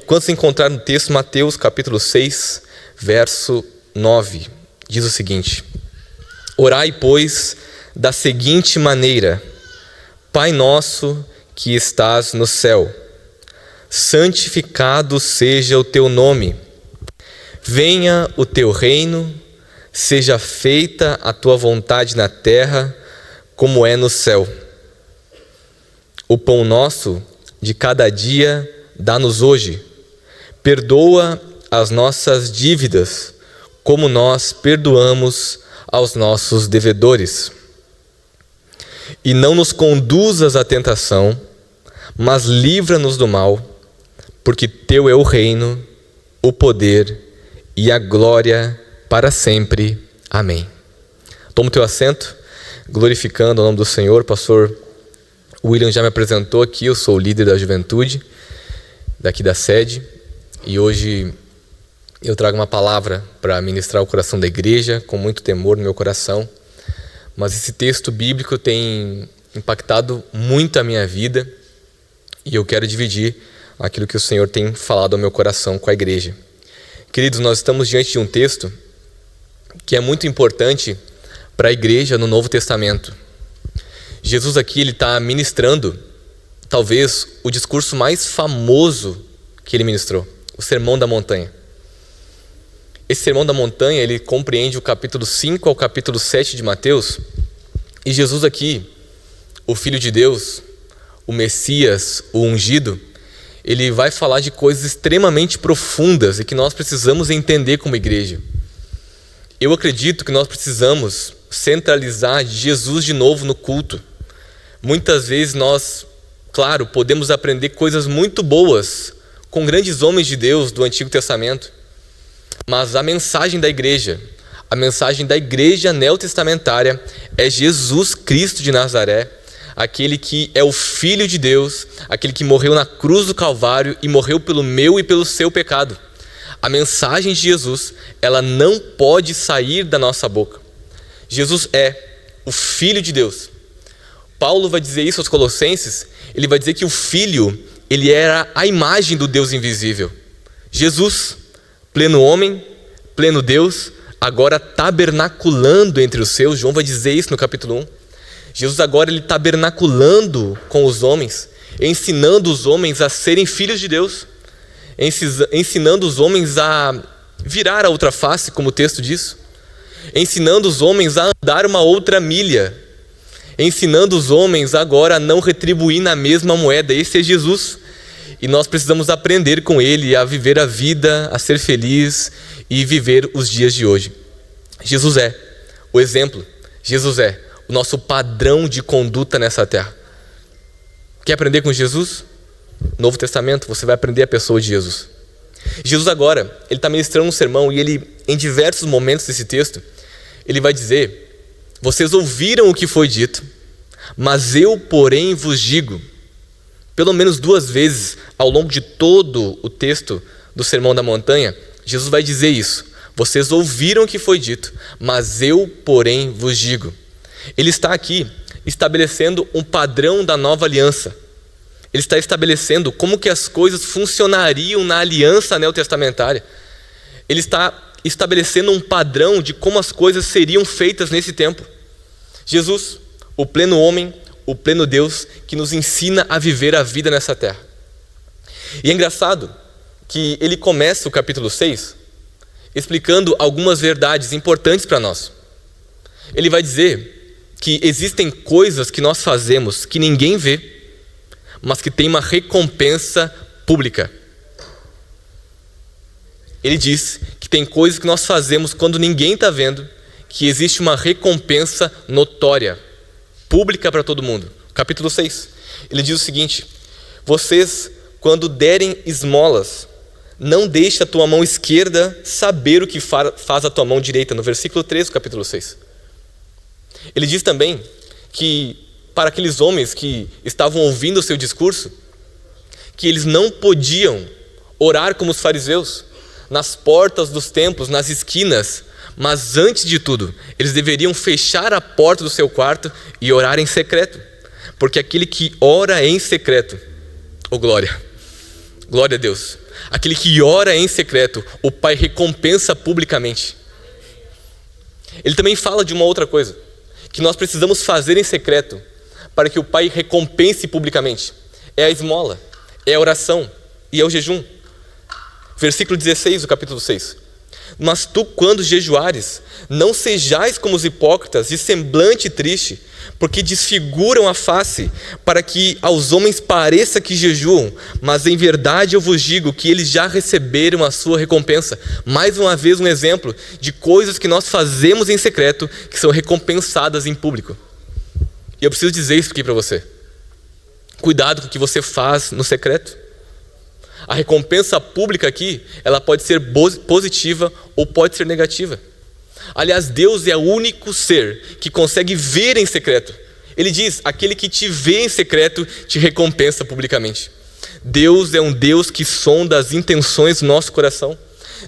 Quando se encontrar no texto, Mateus capítulo 6, verso 9, diz o seguinte: Orai, pois, da seguinte maneira: Pai nosso que estás no céu, santificado seja o teu nome. Venha o teu reino, seja feita a tua vontade na terra, como é no céu. O pão nosso de cada dia dá-nos hoje. Perdoa as nossas dívidas, como nós perdoamos aos nossos devedores. E não nos conduzas à tentação, mas livra-nos do mal, porque teu é o reino, o poder e a glória para sempre. Amém. Toma o teu assento, glorificando o nome do Senhor. Pastor William já me apresentou aqui, eu sou o líder da juventude, daqui da sede, e hoje eu trago uma palavra para ministrar o coração da igreja, com muito temor no meu coração. Mas esse texto bíblico tem impactado muito a minha vida, e eu quero dividir aquilo que o Senhor tem falado ao meu coração com a igreja. Queridos, nós estamos diante de um texto que é muito importante para a igreja no Novo Testamento. Jesus aqui está ministrando talvez o discurso mais famoso que ele ministrou, o Sermão da Montanha. Esse Sermão da Montanha, ele compreende o capítulo 5 ao capítulo 7 de Mateus, e Jesus aqui, o Filho de Deus, o Messias, o ungido, ele vai falar de coisas extremamente profundas e que nós precisamos entender como igreja. Eu acredito que nós precisamos centralizar Jesus de novo no culto. Muitas vezes nós, claro, podemos aprender coisas muito boas com grandes homens de Deus do Antigo Testamento, mas a mensagem da igreja neotestamentária é Jesus Cristo de Nazaré, aquele que é o Filho de Deus, aquele que morreu na cruz do Calvário e morreu pelo meu e pelo seu pecado. A mensagem de Jesus, ela não pode sair da nossa boca. Jesus é o Filho de Deus. Paulo vai dizer isso aos Colossenses, ele vai dizer que o Filho, ele era a imagem do Deus invisível. Jesus, pleno homem, pleno Deus, agora tabernaculando entre os seus. João vai dizer isso no capítulo 1. Jesus agora ele tabernaculando com os homens, ensinando os homens a serem filhos de Deus, ensinando os homens a virar a outra face, como o texto diz, ensinando os homens a andar uma outra milha, ensinando os homens agora a não retribuir na mesma moeda. Esse é Jesus, e nós precisamos aprender com ele a viver a vida, a ser feliz e viver os dias de hoje. Jesus é o exemplo, Jesus é o nosso padrão de conduta nessa terra. Quer aprender com Jesus? Novo Testamento, você vai aprender a pessoa de Jesus. Jesus agora, ele está ministrando um sermão e ele, em diversos momentos desse texto, ele vai dizer: vocês ouviram o que foi dito, mas eu, porém, vos digo. Pelo menos 2 vezes ao longo de todo o texto do Sermão da Montanha, Jesus vai dizer isso. Vocês ouviram o que foi dito, mas eu, porém, vos digo. Ele está aqui estabelecendo um padrão da nova aliança. Ele está estabelecendo como que as coisas funcionariam na aliança neotestamentária. Ele está estabelecendo um padrão de como as coisas seriam feitas nesse tempo. Jesus, o pleno homem, o pleno Deus, que nos ensina a viver a vida nessa terra. E é engraçado que ele começa o capítulo 6 explicando algumas verdades importantes para nós. Ele vai dizer que existem coisas que nós fazemos que ninguém vê, mas que tem uma recompensa pública. Ele diz que tem coisas que nós fazemos quando ninguém está vendo, que existe uma recompensa notória, pública para todo mundo. Capítulo 6, ele diz o seguinte: vocês, quando derem esmolas, não deixe a tua mão esquerda saber o que faz a tua mão direita, no versículo 3 do capítulo 6. Ele diz também que para aqueles homens que estavam ouvindo o seu discurso, que eles não podiam orar como os fariseus, nas portas dos templos, nas esquinas, mas antes de tudo, eles deveriam fechar a porta do seu quarto e orar em secreto, porque aquele que ora em secreto, glória a Deus, aquele que ora em secreto, o Pai recompensa publicamente. Ele também fala de uma outra coisa, que nós precisamos fazer em secreto para que o Pai recompense publicamente. É a esmola, é a oração e é o jejum. Versículo 16 do capítulo 6. Mas tu, quando jejuares, não sejais como os hipócritas, de semblante triste, porque desfiguram a face, para que aos homens pareça que jejuam, mas em verdade eu vos digo que eles já receberam a sua recompensa. Mais uma vez um exemplo de coisas que nós fazemos em secreto, que são recompensadas em público. E eu preciso dizer isso aqui para você. Cuidado com o que você faz no secreto. A recompensa pública aqui, ela pode ser positiva ou pode ser negativa. Aliás, Deus é o único ser que consegue ver em secreto. Ele diz, aquele que te vê em secreto te recompensa publicamente. Deus é um Deus que sonda as intenções do nosso coração.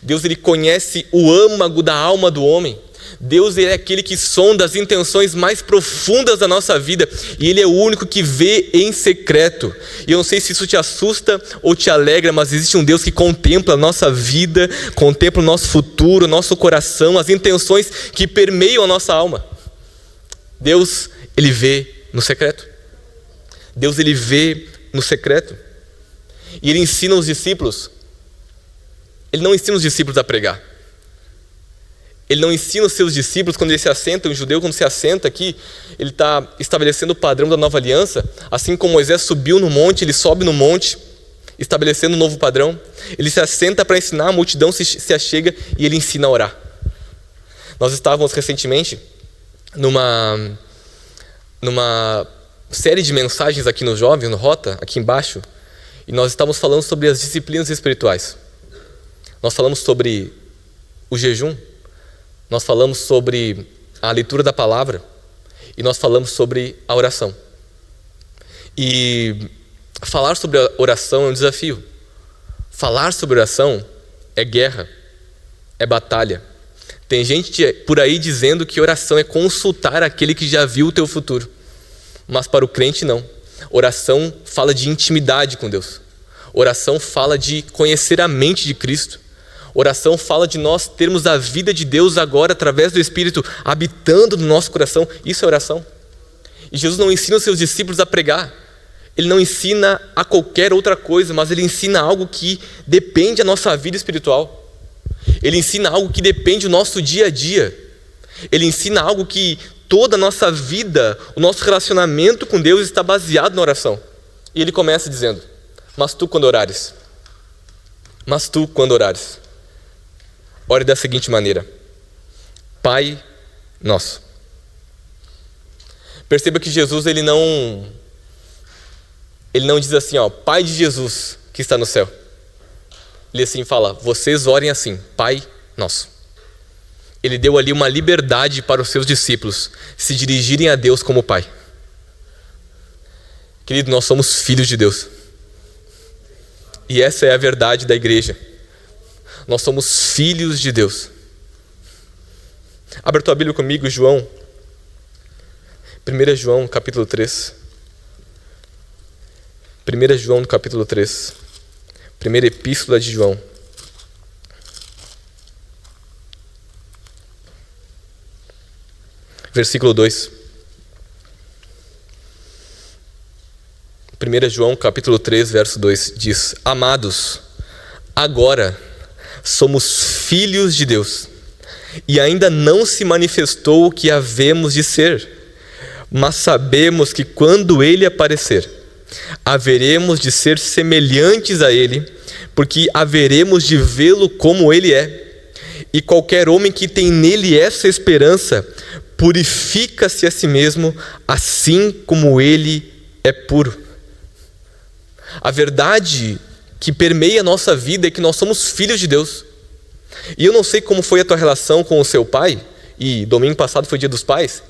Deus, ele conhece o âmago da alma do homem. Deus, ele é aquele que sonda as intenções mais profundas da nossa vida, e Ele é o único que vê em secreto. E eu não sei se isso te assusta ou te alegra, mas existe um Deus que contempla a nossa vida, contempla o nosso futuro, o nosso coração, as intenções que permeiam a nossa alma. Deus, ele vê no secreto. Deus, ele vê no secreto. E ele ensina os discípulos. Ele não ensina os discípulos a pregar. Ele não ensina os seus discípulos quando ele se assenta, um judeu quando se assenta aqui, ele está estabelecendo o padrão da nova aliança. Assim como Moisés subiu no monte, ele sobe no monte, estabelecendo um novo padrão. Ele se assenta para ensinar, a multidão se achega e ele ensina a orar. Nós estávamos recentemente numa série de mensagens aqui nos Jovens, no Rota, aqui embaixo, e nós estávamos falando sobre as disciplinas espirituais. Nós falamos sobre o jejum, nós falamos sobre a leitura da palavra e nós falamos sobre a oração. E falar sobre a oração é um desafio. Falar sobre oração é guerra, é batalha. Tem gente por aí dizendo que oração é consultar aquele que já viu o teu futuro. Mas para o crente não. Oração fala de intimidade com Deus. Oração fala de conhecer a mente de Cristo. Oração fala de nós termos a vida de Deus agora através do Espírito habitando no nosso coração. Isso é oração. E Jesus não ensina os seus discípulos a pregar. Ele não ensina a qualquer outra coisa, mas ele ensina algo que depende da nossa vida espiritual. Ele ensina algo que depende do nosso dia a dia. Ele ensina algo que toda a nossa vida, o nosso relacionamento com Deus está baseado na oração. E ele começa dizendo, mas tu quando orares, ore da seguinte maneira, Pai nosso. Perceba que Jesus ele não diz assim, Pai de Jesus que está no céu. Ele assim fala, vocês orem assim, Pai nosso. Ele deu ali uma liberdade para os seus discípulos se dirigirem a Deus como Pai. Querido, nós somos filhos de Deus. E essa é a verdade da igreja. Nós somos filhos de Deus. Abra tua Bíblia comigo, João. 1 João, capítulo 3. 1 João, capítulo 3. Primeira epístola de João. Versículo 2. 1 João, capítulo 3, verso 2, diz, amados, agora somos filhos de Deus, e ainda não se manifestou o que havemos de ser, mas sabemos que quando Ele aparecer, haveremos de ser semelhantes a Ele, porque haveremos de vê-lo como Ele é. E qualquer homem que tem nele essa esperança, purifica-se a si mesmo, assim como Ele é puro. A verdade que permeia a nossa vida é que nós somos filhos de Deus. E eu não sei como foi a tua relação com o seu pai, e domingo passado foi dia dos pais,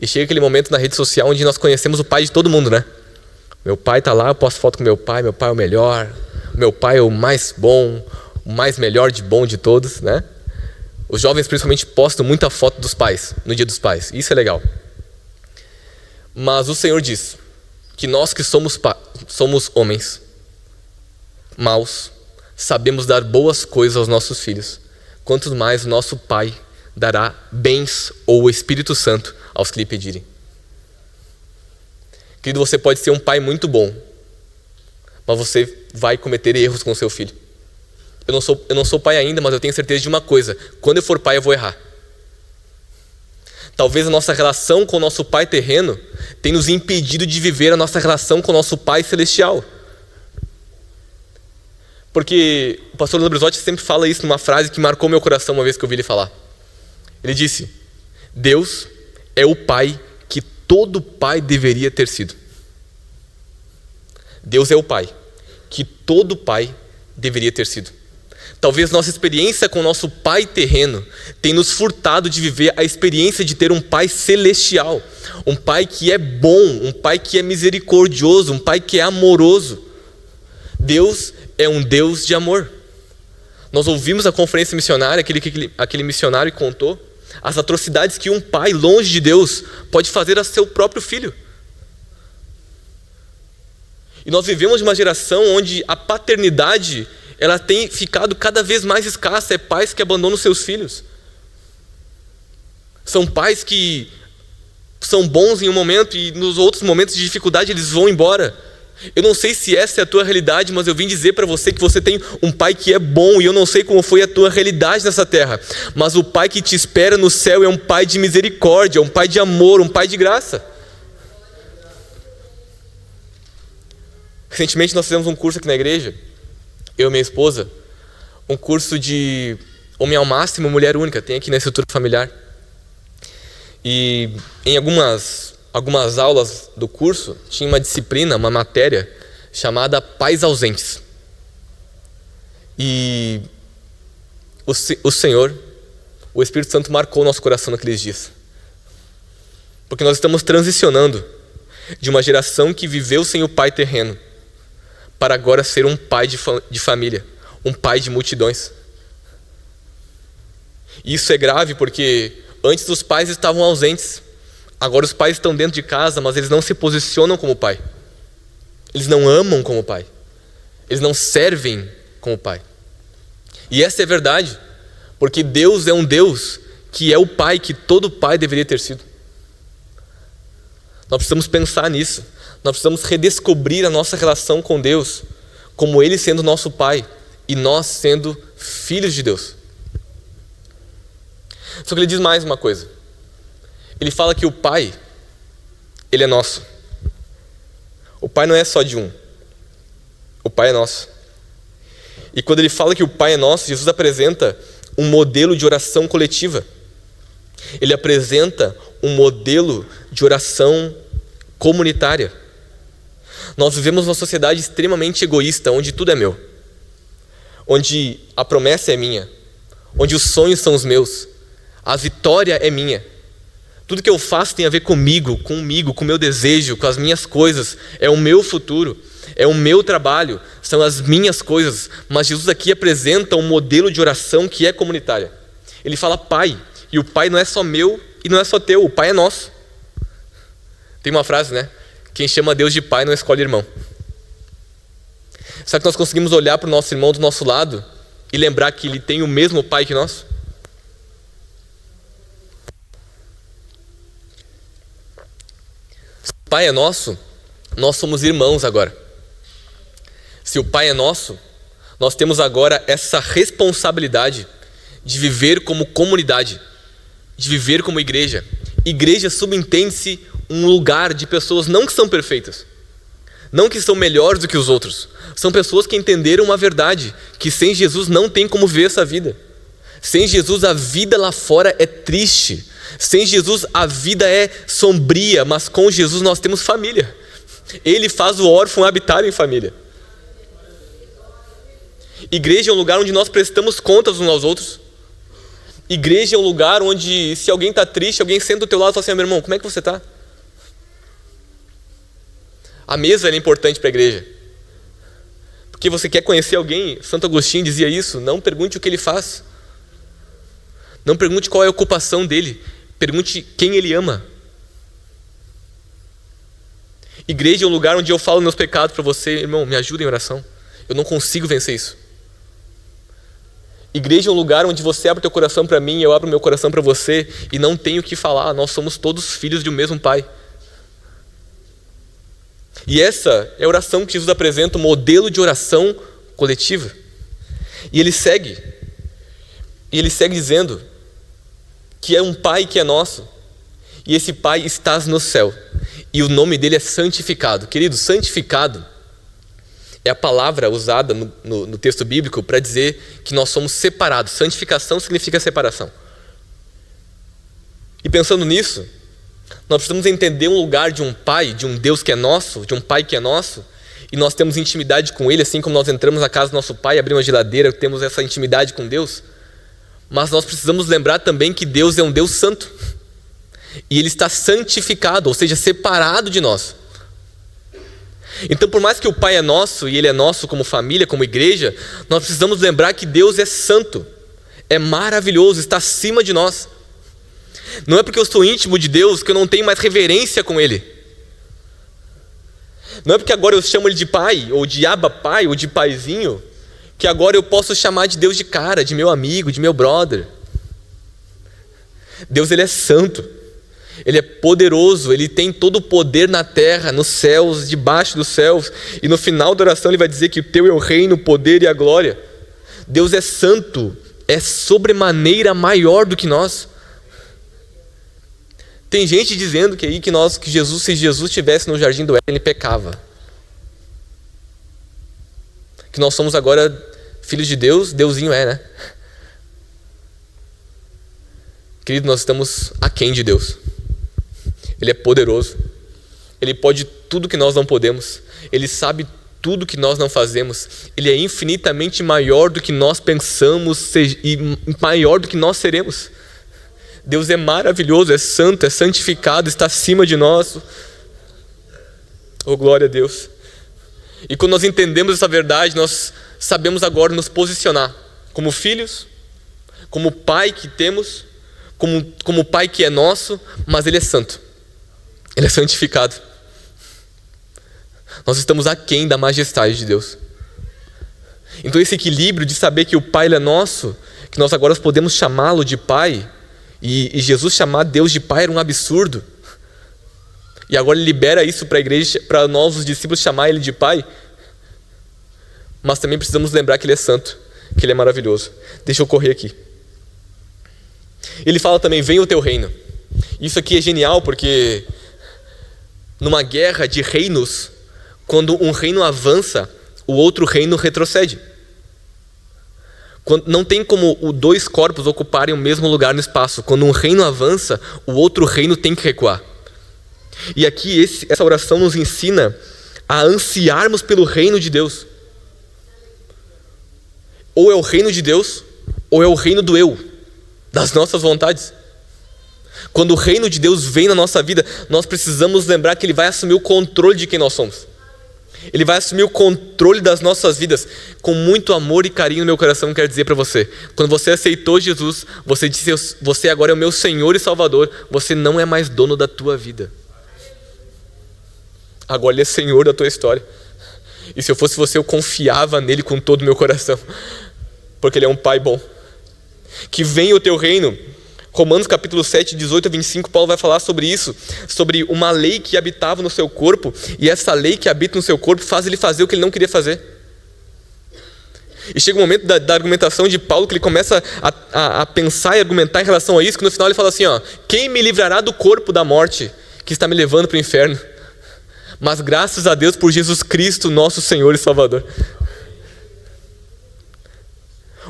e chega aquele momento na rede social onde nós conhecemos o pai de todo mundo, né? Meu pai está lá, eu posto foto com meu pai é o melhor, meu pai é o mais bom, o mais melhor de bom de todos, né? Os jovens principalmente postam muita foto dos pais, no dia dos pais, isso é legal. Mas o Senhor diz que nós que somos homens maus, sabemos dar boas coisas aos nossos filhos, quanto mais o nosso Pai dará bens ou o Espírito Santo aos que lhe pedirem. Querido, você pode ser um pai muito bom, mas você vai cometer erros com o seu filho. Eu não sou pai ainda, mas eu tenho certeza de uma coisa: quando eu for pai, eu vou errar. Talvez a nossa relação com o nosso pai terreno tenha nos impedido de viver a nossa relação com o nosso pai celestial. Porque o pastor Leandro Brizotti sempre fala isso numa frase que marcou meu coração uma vez que eu ouvi ele falar. Ele disse: Deus é o pai que todo pai deveria ter sido. Deus é o pai que todo pai deveria ter sido. Talvez nossa experiência com o nosso pai terreno tenha nos furtado de viver a experiência de ter um pai celestial. Um pai que é bom, um pai que é misericordioso, um pai que é amoroso. Deus é um Deus de amor. Nós ouvimos a conferência missionária, aquele missionário contou as atrocidades que um pai longe de Deus pode fazer a seu próprio filho. E nós vivemos uma geração onde a paternidade ela tem ficado cada vez mais escassa. É pais que abandonam seus filhos. São pais que são bons em um momento e nos outros momentos de dificuldade eles vão embora. Eu não sei se essa é a tua realidade, mas eu vim dizer para você que você tem um pai que é bom, e eu não sei como foi a tua realidade nessa terra, mas o pai que te espera no céu é um pai de misericórdia, um pai de amor, um pai de graça. Recentemente nós fizemos um curso aqui na igreja, eu e minha esposa, um curso de homem ao máximo, mulher única, tem aqui na estrutura familiar. E em algumas aulas do curso, tinha uma disciplina, uma matéria, chamada Pais Ausentes. E o Senhor, o Espírito Santo marcou o nosso coração naqueles dias. Porque nós estamos transicionando de uma geração que viveu sem o pai terreno, para agora ser um pai de família, um pai de multidões. E isso é grave porque antes os pais estavam ausentes. Agora os pais estão dentro de casa, mas eles não se posicionam como pai. Eles não amam como pai. Eles não servem como pai. E essa é a verdade, porque Deus é um Deus que é o pai que todo pai deveria ter sido. Nós precisamos pensar nisso. Nós precisamos redescobrir a nossa relação com Deus, como Ele sendo nosso pai e nós sendo filhos de Deus. Só que Ele diz mais uma coisa. Ele fala que o pai, Ele é nosso. O pai não é só de um. O pai é nosso. E quando Ele fala que o pai é nosso, Jesus apresenta um modelo de oração coletiva. Ele apresenta um modelo de oração comunitária. Nós vivemos uma sociedade extremamente egoísta, onde tudo é meu. Onde a promessa é minha. Onde os sonhos são os meus. A vitória é minha. Tudo que eu faço tem a ver comigo, com o meu desejo, com as minhas coisas. É o meu futuro, é o meu trabalho, são as minhas coisas. Mas Jesus aqui apresenta um modelo de oração que é comunitária. Ele fala pai, e o pai não é só meu e não é só teu, o pai é nosso. Tem uma frase, né? Quem chama Deus de pai não escolhe irmão. Será que nós conseguimos olhar para o nosso irmão do nosso lado e lembrar que ele tem o mesmo pai que nós? Se o pai é nosso, nós somos irmãos agora. Se o pai é nosso, nós temos agora essa responsabilidade de viver como comunidade, de viver como igreja. Igreja subentende-se um lugar de pessoas não que são perfeitas, não que são melhores do que os outros. São pessoas que entenderam uma verdade, que sem Jesus não tem como ver essa vida. Sem Jesus a vida lá fora é triste. Sem Jesus a vida é sombria, mas com Jesus nós temos família. Ele faz o órfão habitar em família. Igreja é um lugar onde nós prestamos contas uns aos outros. Igreja é um lugar onde, se alguém está triste, alguém senta do teu lado e fala assim: meu irmão, como é que você está? A mesa é importante para a igreja. Porque você quer conhecer alguém, Santo Agostinho dizia isso: não pergunte o que ele faz. Não pergunte qual é a ocupação dele. Pergunte quem ele ama. Igreja é um lugar onde eu falo meus pecados para você: irmão, me ajuda em oração. Eu não consigo vencer isso. Igreja é um lugar onde você abre o teu coração para mim, eu abro o meu coração para você, e não tenho o que falar, nós somos todos filhos de um mesmo Pai. E essa é a oração que Jesus apresenta, um modelo de oração coletiva. E ele segue dizendo que é um Pai que é nosso, e esse Pai está no céu, e o nome dele é santificado. Querido, santificado é a palavra usada no texto bíblico para dizer que nós somos separados. Santificação significa separação. E pensando nisso, nós precisamos entender um lugar de um Pai, de um Deus que é nosso, de um Pai que é nosso, e nós temos intimidade com Ele, assim como nós entramos na casa do nosso Pai, abrimos a geladeira, temos essa intimidade com Deus. Mas nós precisamos lembrar também que Deus é um Deus santo, e Ele está santificado, ou seja, separado de nós. Então, por mais que o Pai é nosso, e Ele é nosso como família, como igreja, nós precisamos lembrar que Deus é santo, é maravilhoso, está acima de nós. Não é porque eu sou íntimo de Deus que eu não tenho mais reverência com Ele. Não é porque agora eu chamo Ele de Pai, ou de Abba Pai, ou de Paizinho, que agora eu posso chamar de Deus de cara, de meu amigo, de meu brother. Deus, Ele é santo. Ele é poderoso, Ele tem todo o poder na terra, nos céus, debaixo dos céus. E no final da oração Ele vai dizer que o teu é o reino, o poder e a glória. Deus é santo, é sobremaneira maior do que nós. Tem gente dizendo que Jesus, se Jesus estivesse no jardim do Éden, Ele pecava. Que nós somos agora filhos de Deus, Deusinho é, né? Querido, nós estamos aquém de Deus. Ele é poderoso, Ele pode tudo que nós não podemos, Ele sabe tudo que nós não fazemos, Ele é infinitamente maior do que nós pensamos e maior do que nós seremos. Deus é maravilhoso, é santo, é santificado, está acima de nós. Oh, glória a Deus. E quando nós entendemos essa verdade, nós sabemos agora nos posicionar como filhos, como Pai que temos, como Pai que é nosso, mas Ele é santo. Ele é santificado. Nós estamos aquém da majestade de Deus. Então esse equilíbrio de saber que o Pai Ele é nosso, que nós agora podemos chamá-lo de Pai, e Jesus chamar Deus de Pai era um absurdo. E agora Ele libera isso para a igreja, para nós os discípulos chamar Ele de Pai. Mas também precisamos lembrar que Ele é santo, que Ele é maravilhoso. Deixa eu correr aqui. Ele fala também, venha o teu reino. Isso aqui é genial porque numa guerra de reinos, quando um reino avança, o outro reino retrocede. Não tem como os dois corpos ocuparem o mesmo lugar no espaço. Quando um reino avança, o outro reino tem que recuar. E aqui essa oração nos ensina a ansiarmos pelo reino de Deus. Ou é o reino de Deus, ou é o reino do eu, das nossas vontades. Quando o reino de Deus vem na nossa vida, nós precisamos lembrar que Ele vai assumir o controle de quem nós somos. Ele vai assumir o controle das nossas vidas. Com muito amor e carinho no meu coração, quero dizer para você, quando você aceitou Jesus, você disse, você agora é o meu Senhor e Salvador, você não é mais dono da tua vida. Agora Ele é Senhor da tua história. E se eu fosse você, eu confiava nele com todo o meu coração, porque Ele é um Pai bom. Que venha o teu reino. Romanos capítulo 7, 18 a 25, Paulo vai falar sobre isso, sobre uma lei que habitava no seu corpo, e essa lei que habita no seu corpo faz ele fazer o que ele não queria fazer. E chega um momento da argumentação de Paulo que ele começa a pensar e argumentar em relação a isso, que no final ele fala assim, quem me livrará do corpo da morte que está me levando para o inferno? Mas graças a Deus por Jesus Cristo, nosso Senhor e Salvador.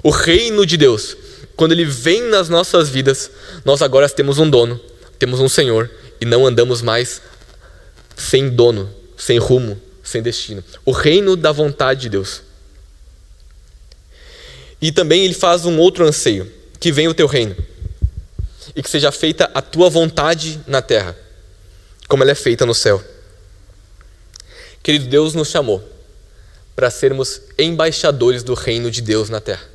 O reino de Deus, quando Ele vem nas nossas vidas, nós agora temos um dono, temos um Senhor, e não andamos mais sem dono, sem rumo, sem destino. O reino da vontade de Deus. E também Ele faz um outro anseio, que venha o teu reino, e que seja feita a tua vontade na terra, como ela é feita no céu. Querido, Deus nos chamou para sermos embaixadores do reino de Deus na terra.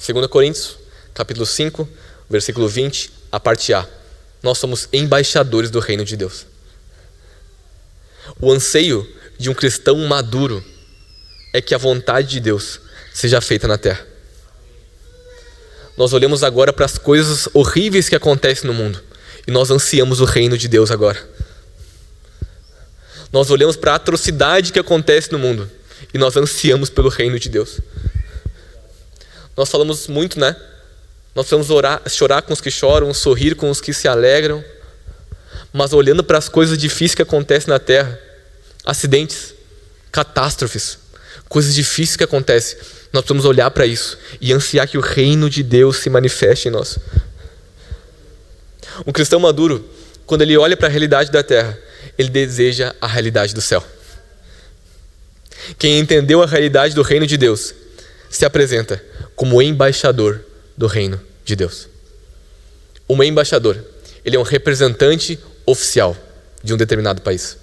2 Coríntios, capítulo 5, versículo 20, a parte A. Nós somos embaixadores do reino de Deus. O anseio de um cristão maduro é que a vontade de Deus seja feita na terra. Nós olhamos agora para as coisas horríveis que acontecem no mundo e nós ansiamos o reino de Deus agora. Nós olhamos para a atrocidade que acontece no mundo e nós ansiamos pelo reino de Deus. Nós falamos muito, né? Nós precisamos orar, chorar com os que choram, sorrir com os que se alegram. Mas olhando para as coisas difíceis que acontecem na terra, acidentes, catástrofes, coisas difíceis que acontecem, nós precisamos olhar para isso e ansiar que o reino de Deus se manifeste em nós. Um cristão maduro, quando ele olha para a realidade da terra, ele deseja a realidade do céu. Quem entendeu a realidade do reino de Deus se apresenta como embaixador do reino de Deus. Um embaixador, ele é um representante oficial de um determinado país.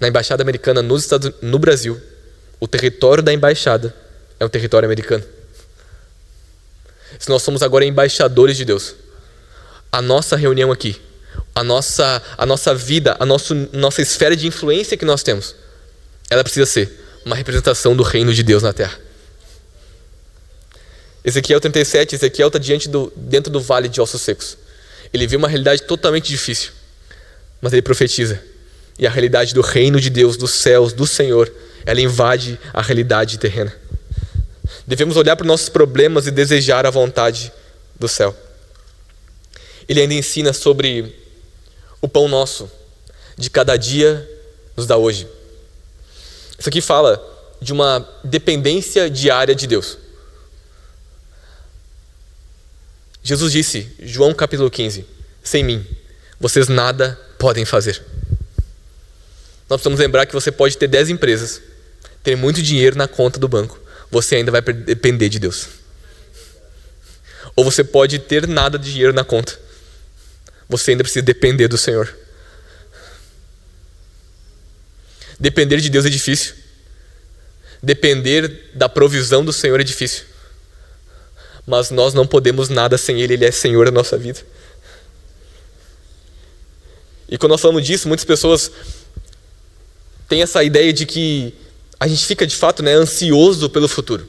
Na embaixada americana no Brasil, o território da embaixada é um território americano. Se nós somos agora embaixadores de Deus, a nossa reunião aqui, a nossa vida, a nossa esfera de influência que nós temos, ela precisa ser uma representação do reino de Deus na terra. Ezequiel 37, Ezequiel está dentro do vale de ossos secos. Ele vê uma realidade totalmente difícil, mas ele profetiza. E a realidade do reino de Deus, dos céus, do Senhor, ela invade a realidade terrena. Devemos olhar para os nossos problemas e desejar a vontade do céu. Ele ainda ensina sobre o pão nosso, de cada dia nos dá hoje. Isso aqui fala de uma dependência diária de Deus. Jesus disse, João capítulo 15, sem mim, vocês nada podem fazer. Nós precisamos lembrar que você pode ter 10 empresas, ter muito dinheiro na conta do banco, você ainda vai depender de Deus. Ou você pode ter nada de dinheiro na conta, você ainda precisa depender do Senhor. Depender de Deus é difícil. Depender da provisão do Senhor é difícil. Mas nós não podemos nada sem Ele, Ele é Senhor da nossa vida. E quando nós falamos disso, muitas pessoas têm essa ideia de que a gente fica de fato, né, ansioso pelo futuro.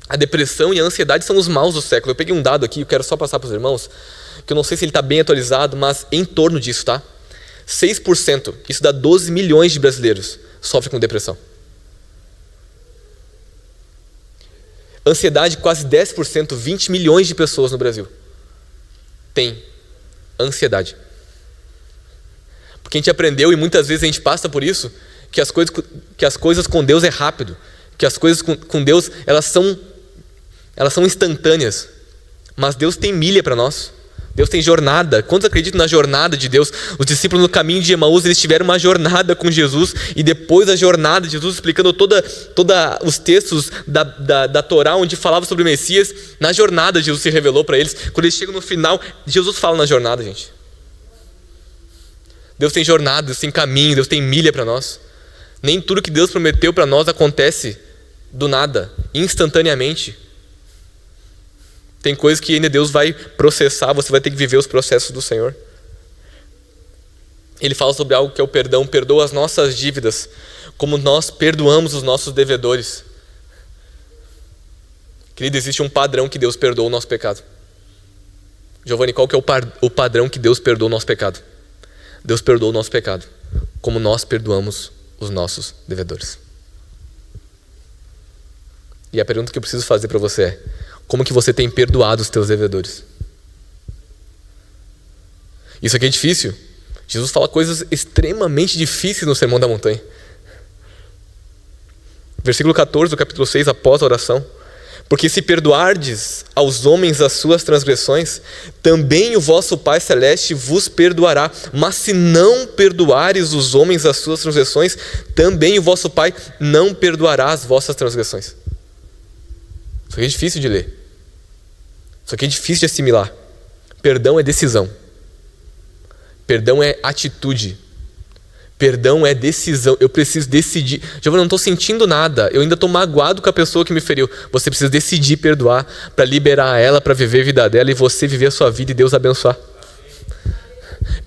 A depressão e a ansiedade são os maus do século. Eu peguei um dado aqui, eu quero só passar para os irmãos, que eu não sei se ele está bem atualizado, mas em torno disso, tá? 6%, isso dá 12 milhões de brasileiros, sofrem com depressão. Ansiedade, quase 10%, 20 milhões de pessoas no Brasil têm ansiedade. Porque a gente aprendeu, e muitas vezes a gente passa por isso, que as coisas com Deus é rápido, que as coisas com Deus elas são instantâneas, mas Deus tem milha para nós. Deus tem jornada. Quantos acreditam na jornada de Deus? Os discípulos no caminho de Emaús, eles tiveram uma jornada com Jesus, e depois da jornada de Jesus, explicando toda os textos da Torá, onde falava sobre o Messias, na jornada Jesus se revelou para eles. Quando eles chegam no final, Jesus fala na jornada, gente. Deus tem jornada, Deus tem caminho, Deus tem milha para nós. Nem tudo que Deus prometeu para nós acontece do nada, instantaneamente. Tem coisas que ainda Deus vai processar, você vai ter que viver os processos do Senhor. Ele fala sobre algo que é o perdão. Perdoa as nossas dívidas, como nós perdoamos os nossos devedores. Querido, existe um padrão que Deus perdoa o nosso pecado. Giovanni, qual que é o padrão que Deus perdoa o nosso pecado? Deus perdoa o nosso pecado, como nós perdoamos os nossos devedores. E a pergunta que eu preciso fazer para você é: como que você tem perdoado os teus devedores? Isso aqui é difícil. Jesus fala coisas extremamente difíceis no Sermão da Montanha. Versículo 14 do capítulo 6, após a oração: porque se perdoardes aos homens as suas transgressões, também o vosso Pai Celeste vos perdoará. Mas se não perdoares os homens as suas transgressões, também o vosso Pai não perdoará as vossas transgressões. Isso aqui é difícil de ler. Isso aqui é difícil de assimilar. Perdão é decisão. Perdão é atitude. Perdão é decisão. Eu preciso decidir. Giovanni, eu não estou sentindo nada. Eu ainda estou magoado com a pessoa que me feriu. Você precisa decidir perdoar para liberar ela, para viver a vida dela e você viver a sua vida e Deus abençoar.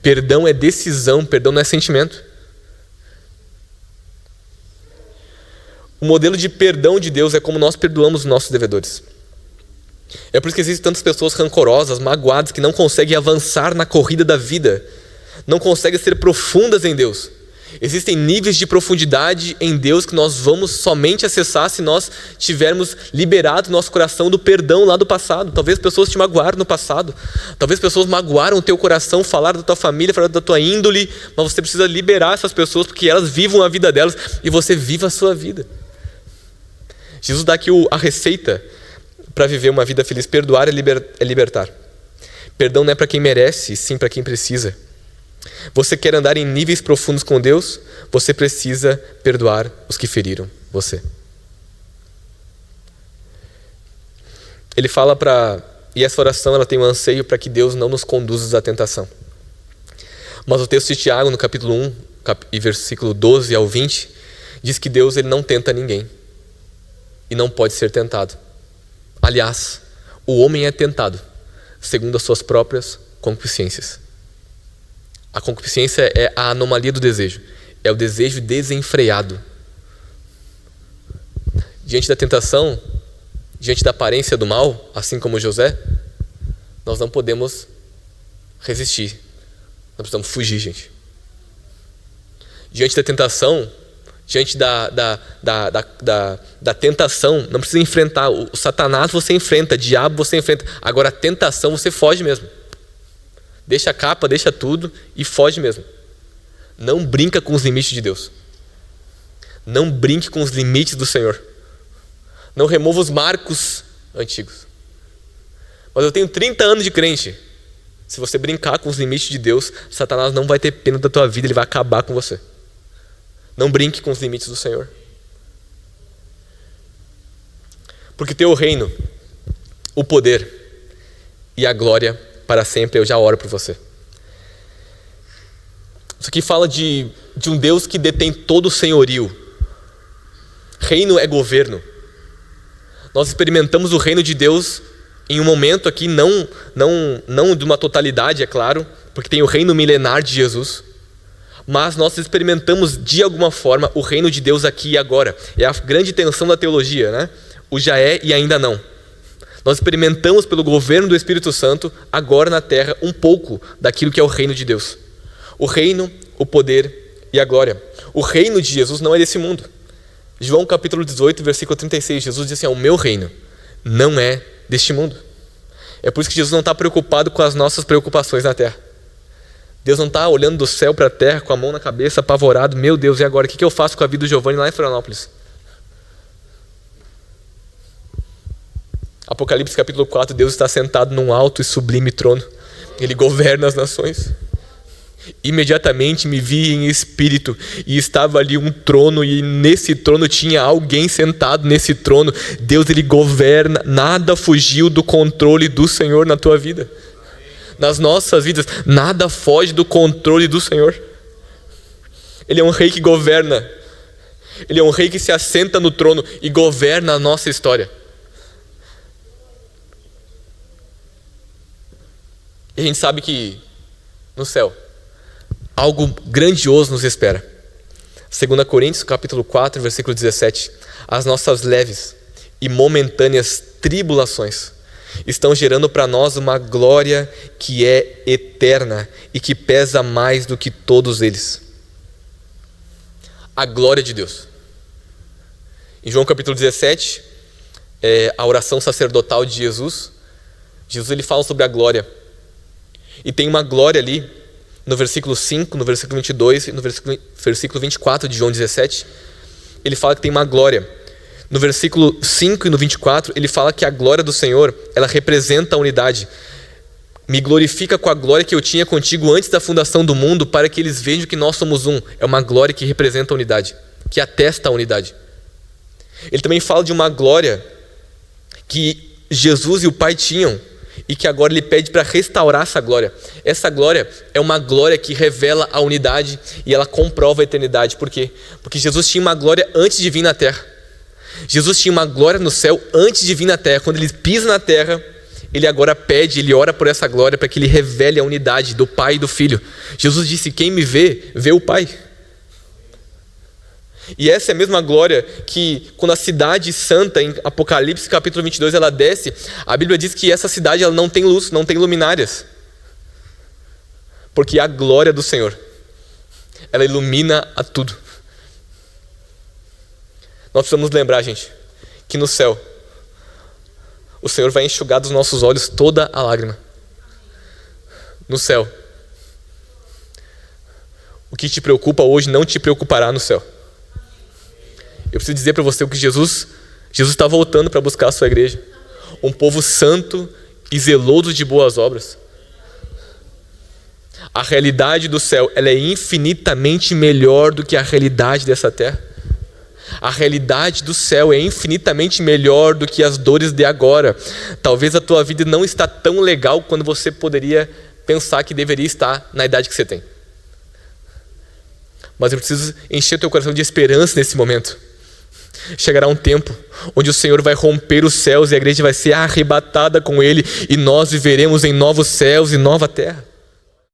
Perdão é decisão. Perdão não é sentimento. O modelo de perdão de Deus é como nós perdoamos os nossos devedores. É por isso que existem tantas pessoas rancorosas, magoadas, que não conseguem avançar na corrida da vida, não conseguem ser profundas em Deus. Existem níveis de profundidade em Deus que nós vamos somente acessar se nós tivermos liberado nosso coração do perdão lá do passado. Talvez pessoas te magoaram no passado, talvez pessoas magoaram o teu coração, falaram da tua família, falaram da tua índole, mas você precisa liberar essas pessoas porque elas vivam a vida delas e você viva a sua vida. Jesus dá aqui a receita para viver uma vida feliz. Perdoar é libertar. Perdão não é para quem merece, sim para quem precisa. Você quer andar em níveis profundos com Deus? Você precisa perdoar os que feriram você. Ele fala e essa oração ela tem um anseio para que Deus não nos conduza à tentação. Mas o texto de Tiago, no capítulo 1, e versículo 12 ao 20, diz que Deus ele não tenta ninguém e não pode ser tentado. Aliás, o homem é tentado segundo as suas próprias concupiscências. A concupiscência é a anomalia do desejo. É o desejo desenfreado. Diante da tentação, diante da aparência do mal, assim como José, nós não podemos resistir. Nós precisamos fugir, gente. Diante da tentação, diante da tentação, não precisa enfrentar. O Satanás você enfrenta, o diabo você enfrenta. Agora a tentação você foge mesmo. Deixa a capa, deixa tudo e foge mesmo. Não brinca com os limites de Deus. Não brinque com os limites do Senhor. Não remova os marcos antigos. Mas eu tenho 30 anos de crente. Se você brincar com os limites de Deus, Satanás não vai ter pena da tua vida, ele vai acabar com você. Não brinque com os limites do Senhor. Porque teu reino, o poder e a glória para sempre, eu já oro por você. Isso aqui fala de um Deus que detém todo o senhorio. Reino é governo. Nós experimentamos o reino de Deus em um momento aqui, não de uma totalidade, é claro, porque tem o reino milenar de Jesus, mas nós experimentamos de alguma forma o reino de Deus aqui e agora. É a grande tensão da teologia, né? O já é e ainda não. Nós experimentamos pelo governo do Espírito Santo, agora na terra, um pouco daquilo que é o reino de Deus. O reino, o poder e a glória. O reino de Jesus não é desse mundo. João capítulo 18, versículo 36, Jesus diz assim, o meu reino não é deste mundo. É por isso que Jesus não está preocupado com as nossas preocupações na terra. Deus não está olhando do céu para a terra com a mão na cabeça, apavorado, meu Deus, e agora? O que eu faço com a vida do Giovanni lá em Florianópolis? Apocalipse capítulo 4, Deus está sentado num alto e sublime trono. Ele governa as nações. Imediatamente me vi em espírito e estava ali um trono e nesse trono tinha alguém sentado nesse trono. Deus ele governa, nada fugiu do controle do Senhor na tua vida. Nas nossas vidas, nada foge do controle do Senhor. Ele é um rei que governa. Ele é um rei que se assenta no trono e governa a nossa história. E a gente sabe que no céu algo grandioso nos espera. 2 Coríntios capítulo 4, versículo 17. As nossas leves e momentâneas tribulações estão gerando para nós uma glória que é eterna e que pesa mais do que todos eles. A glória de Deus. Em João capítulo 17, a oração sacerdotal de Jesus, ele fala sobre a glória. E tem uma glória ali, no versículo 5, no versículo 22 e no versículo 24 de João 17. Ele fala que tem uma glória. No versículo 5 e no 24, ele fala que a glória do Senhor, ela representa a unidade. Me glorifica com a glória que eu tinha contigo antes da fundação do mundo, para que eles vejam que nós somos um. É uma glória que representa a unidade, que atesta a unidade. Ele também fala de uma glória que Jesus e o Pai tinham, e que agora ele pede para restaurar essa glória. Essa glória é uma glória que revela a unidade e ela comprova a eternidade. Por quê? Porque Jesus tinha uma glória antes de vir na terra. Jesus tinha uma glória no céu antes de vir na terra. Quando ele pisa na terra, ele agora pede, ele ora por essa glória para que ele revele a unidade do Pai e do Filho. Jesus disse, quem me vê, vê o Pai. E essa é a mesma glória que, quando a cidade santa, em Apocalipse capítulo 22, ela desce, a Bíblia diz que essa cidade ela não tem luz, não tem luminárias. Porque a glória do Senhor, ela ilumina a tudo. Nós precisamos lembrar, gente, que no céu, o Senhor vai enxugar dos nossos olhos toda a lágrima. No céu. O que te preocupa hoje não te preocupará no céu. Eu preciso dizer para você o que Jesus está voltando para buscar a sua igreja. Um povo santo e zeloso de boas obras. A realidade do céu, ela é infinitamente melhor do que a realidade dessa terra. A realidade do céu é infinitamente melhor do que as dores de agora. Talvez a tua vida não está tão legal quando você poderia pensar que deveria estar na idade que você tem. Mas eu preciso encher teu coração de esperança nesse momento. Chegará um tempo onde o Senhor vai romper os céus e a igreja vai ser arrebatada com Ele e nós viveremos em novos céus e nova terra.